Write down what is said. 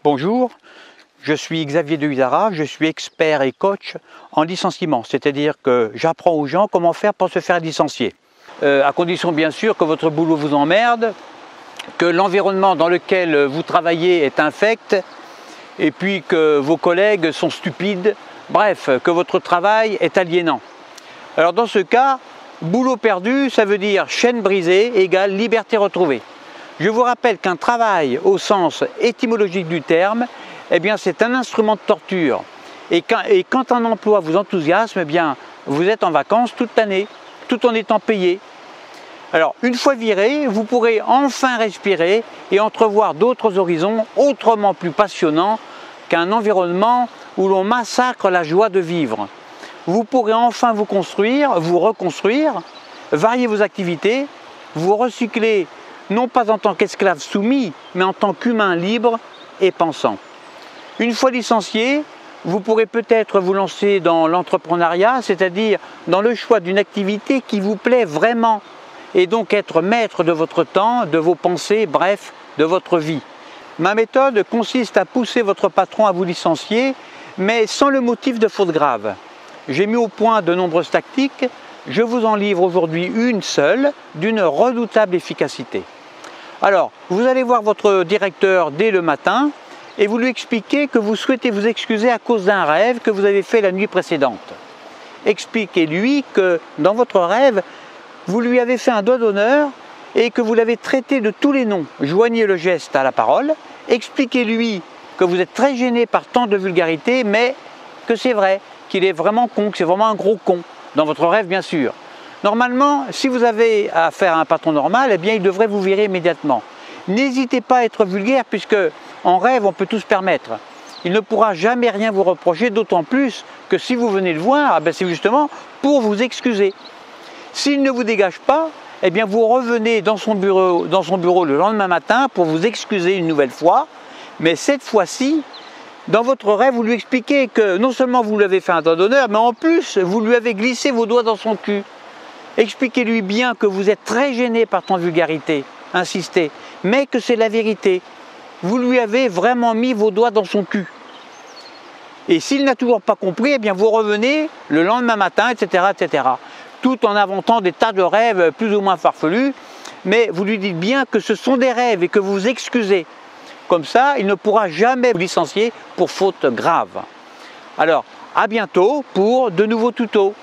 Bonjour, je suis Xavier de Huizara, je suis expert et coach en licenciement, c'est-à-dire que j'apprends aux gens comment faire pour se faire licencier. À condition bien sûr que votre boulot vous emmerde, que l'environnement dans lequel vous travaillez est infect, et puis que vos collègues sont stupides, bref, que votre travail est aliénant. Alors dans ce cas, boulot perdu, ça veut dire chaîne brisée égale liberté retrouvée. Je vous rappelle qu'un travail au sens étymologique du terme, eh bien c'est un instrument de torture. Et quand un emploi vous enthousiasme, eh bien vous êtes en vacances toute l'année, tout en étant payé. Alors une fois viré, vous pourrez enfin respirer et entrevoir d'autres horizons autrement plus passionnants qu'un environnement où l'on massacre la joie de vivre. Vous pourrez enfin vous construire, vous reconstruire, varier vos activités, vous recycler non pas en tant qu'esclave soumis, mais en tant qu'humain libre et pensant. Une fois licencié, vous pourrez peut-être vous lancer dans l'entrepreneuriat, c'est-à-dire dans le choix d'une activité qui vous plaît vraiment, et donc être maître de votre temps, de vos pensées, bref, de votre vie. Ma méthode consiste à pousser votre patron à vous licencier, mais sans le motif de faute grave. J'ai mis au point de nombreuses tactiques, je vous en livre aujourd'hui une seule, d'une redoutable efficacité. Alors, vous allez voir votre directeur dès le matin et vous lui expliquez que vous souhaitez vous excuser à cause d'un rêve que vous avez fait la nuit précédente. Expliquez-lui que dans votre rêve, vous lui avez fait un doigt d'honneur et que vous l'avez traité de tous les noms. Joignez le geste à la parole. Expliquez-lui que vous êtes très gêné par tant de vulgarité, mais que c'est vrai, qu'il est vraiment con, que c'est vraiment un gros con, dans votre rêve bien sûr. Normalement, si vous avez affaire à un patron normal, eh bien il devrait vous virer immédiatement. N'hésitez pas à être vulgaire puisque en rêve on peut tout se permettre. Il ne pourra jamais rien vous reprocher, d'autant plus que si vous venez le voir, c'est justement pour vous excuser. S'il ne vous dégage pas, eh bien vous revenez dans son bureau le lendemain matin pour vous excuser une nouvelle fois, mais cette fois-ci, dans votre rêve, vous lui expliquez que non seulement vous lui avez fait un doigt d'honneur, mais en plus vous lui avez glissé vos doigts dans son cul. Expliquez-lui bien que vous êtes très gêné par tant de vulgarité, insistez, mais que c'est la vérité. Vous lui avez vraiment mis vos doigts dans son cul. Et s'il n'a toujours pas compris, eh bien vous revenez le lendemain matin, etc., etc. Tout en inventant des tas de rêves plus ou moins farfelus, mais vous lui dites bien que ce sont des rêves et que vous vous excusez. Comme ça, il ne pourra jamais vous licencier pour faute grave. Alors, à bientôt pour de nouveaux tutos.